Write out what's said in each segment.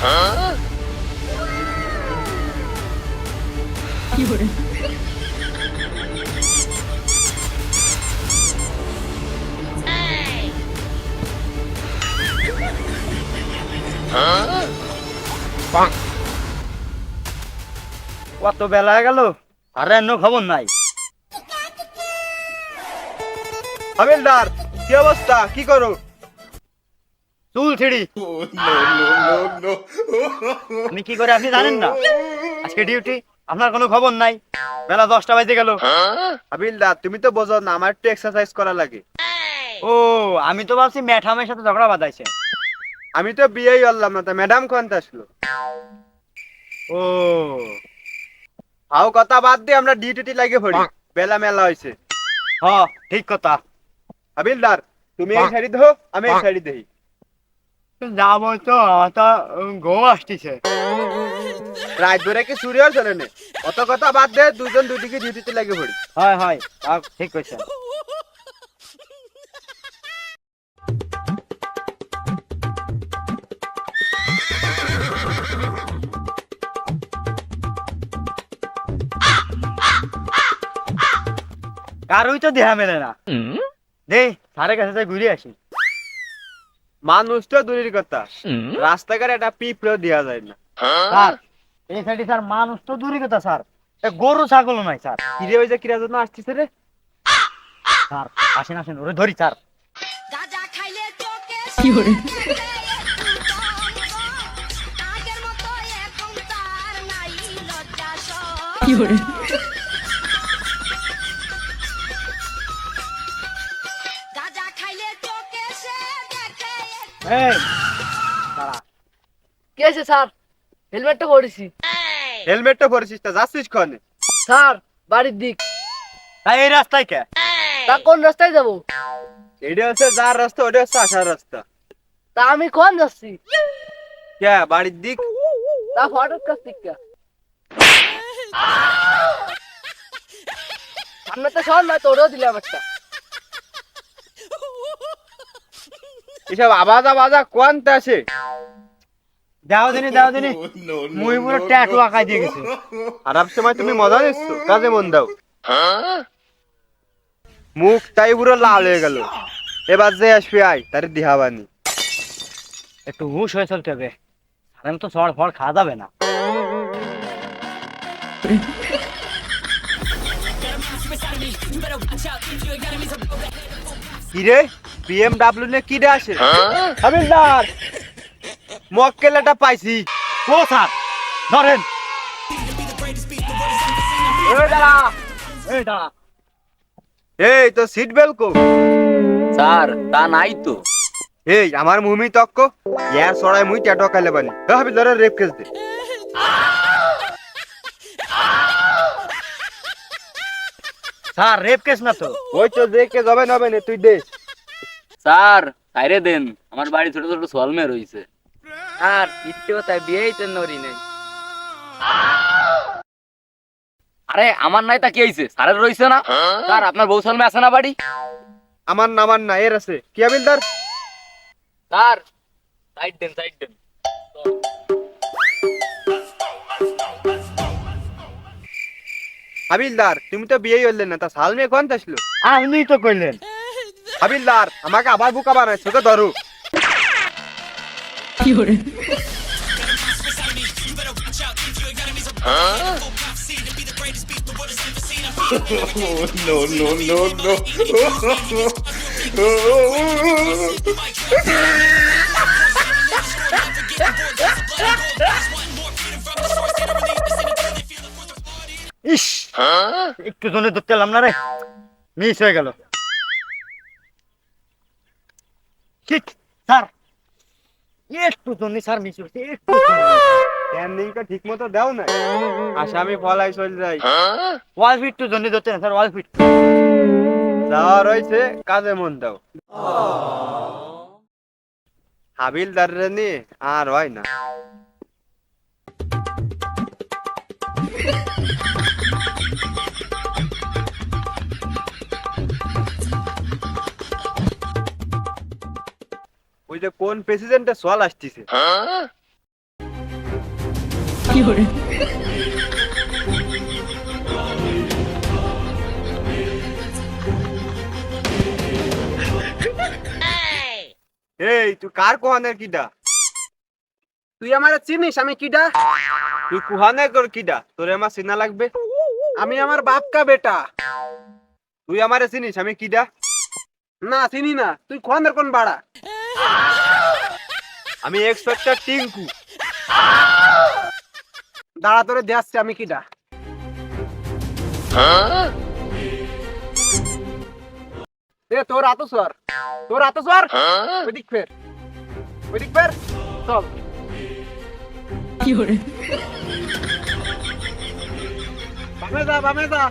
কত বেলা হয়ে গেল আর এন্ন খবর নাই। হাবিলদার, কি অবস্থা, কি করো? চুল ছিড়ি। আমি কি করে আপনি জানেন না? আজকে ডিউটি, আপনার কোনো খবর নাই। বেলা 10টা বাজে গেল। হাবিলদার, তুমি তো বোঝো না, আমার একটু এক্সারসাইজ করা লাগে। ও, আমি তো ভাবছি ম্যাডামের সাথে ঝগড়া বাঁধাইছে। আমি তো বিয়েই করলাম না, তা ম্যাডাম কোন আসলো? ও, হাও কথা বাদ দিয়ে আমরা ডিউটি লাগে পড়ি, বেলা মেলা হয়েছে। হ, ঠিক কথা। হাবিলদার, তুমি এই সাইডে দেখো, আমি এই সাইডে দেখি। যাবো তো, আমার তো ঘুম আসতেছে। রাত ধরে কি চুরিও চলে নে? অত কথা বাদ দে, দুজন দুদিকে ডিউটিতে লাগে পড়ি। হয় হয়, ঠিক কইছেন। কারোই তো দেহা মেলে না। দেই স্যারের কাছে যাই ঘুরে আসি। মানুষ তো দূরের কথা, রাস্তাঘাটে একটা পিঁপড়েও দেওয়া যায় না। স্যার, এই সাইডে স্যার মানুষ তো দূরই কথা স্যার, গরু ছাগলও নাই স্যার। কিরে ওই যে কিরা জন্য আসতেছে রে? স্যার আসেন আসেন, ওরে ধরি স্যার। এই দাঁড়া। কি আছে স্যার? হেলমেটটা পরেছি। হেলমেটটা পরেছিস, তা যাচ্ছিস কনে? স্যার, বাড়ির দিক। তাই এই রাস্তায় কে? তা কোন রাস্তায় যাব? এটা হচ্ছে যার রাস্তা, ওটা হচ্ছে আসার রাস্তা। তা আমি কোন যাচ্ছি? কে বাড়ির দিক? তা ফটক কাছ থেকে। সামনে তো শহর নয়, তোরও দিলাম একটা। এসব আবাজা বাজা কোয়ান্তে আসে? দাও দিনি মুই পুরো ট্যাটু আঁকাই দিয়ে গেছি। খারাপ সময় তুমি মজা নিচ্ছ, কাজে মন দাও। মুখ তাই পুরো লাল হয়ে গেল। এবার যে আসবে আয়, তার দিহাবানি। একটু হুশ হয়ে চলতে হবে, আমি তো সর ফল খাওয়া যাবে না। কিরে, বিএমডব্লিউ নে কিরে আসে? হাবিলদার, মক্কেলটা পাইছি। ও স্যার ধরেন। এই দাঁড়া, এই দাঁড়া। এই তো সিট বেল্ট কো? স্যার তা নাই তো। এই আমার মুমি তক্ক ইয়ার সরাই মুই ট্যাটু খাইলে বানি। হাবিলদারের রেপ কেস দে। স্যার রেপ কেস না তো। ওই তো দেখে যাবে না হবে, তুই দে। স্যার সাইরে দেন, আমার বাড়ি ছোট ছোট সোয়ালমে রইছে। আর ইচ্ছে কথায় বিয়েই তো নরি নাই। আরে আমার নাই তা কি হইছে? স্যারের রইছে না? স্যার আপনার বউ সোয়ালমে আছে না বাড়ি? আমার না এর আছে। কি হাবিলদার? স্যার সাইড দেন সাইড দেন। হাবিলদার, তুমি তো বিয়েই হইলেন না, তা সাল মেয়ে কোন আসলো? আপনি তো কইলেন। হাবিলদার, আমাকে আবার বুকা বানাইছো, তো ধরো। ইস, একটু জন্য ধরতে এলাম না রে, মিস হয়ে গেল। ঠিক স্যার, একটু জন্য স্যার মিস হয়েছে, একটু ট্যান্ডিংটা ঠিক মতো দাও না, আসামি ফলাই চল যাই। ওয়াল ফিট টু জন্য ধরতে না স্যার, ওয়াল ফিট। যাওয়া রয়েছে, কাজে মন দাও। হাবিলদার রে আর হয় না। ওই যে কোন প্রেসিডেন্টের সওয়াল আসতেছে। এই তুই কার কোহানের কিডা? তুই আমারে চিনিস আমি কিডা? তুই কুহানে কর কিডা? তোরে আমার চিনা লাগবে। আমি আমার বাপ কা বেটা। তুই আমারে চিনিস আমি কিডা? না চিনি না, তুই কোনের কোন বাড়া? আমি ইন্সপেক্টর টিঙ্কু। দাঁড়া তোরে দেখছি আমি কিডা। এ তোর আতো সর, তোর আতো সর। ওইদিক ফের, ওইদিক ফের, চল। বামে যা, বামে যা।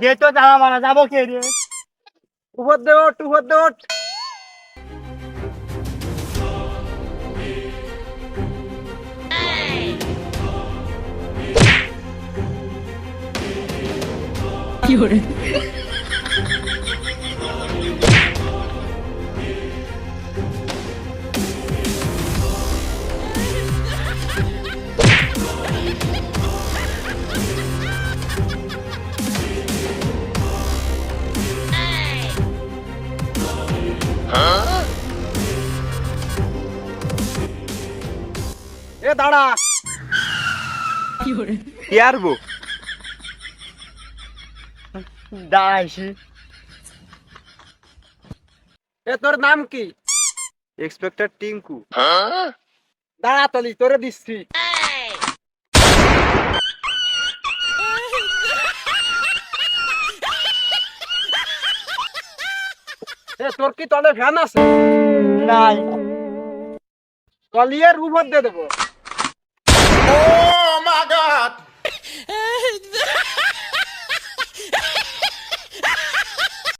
দে তো তালা মারা যাবো কে রে? উপর দে ওঠ, উপর দে ওঠ। এ দাঁড়া। কি আরবো? দাঁড়াইছি। এ তোর নাম কি? ইন্সপেক্টর টিঙ্কু। দাঁড়া তলি, তোরে দিচ্ছি। এ তোর কি তলে ফ্যান আছে? নাই। তলিয়ে উপর দিয়ে দেবো। ও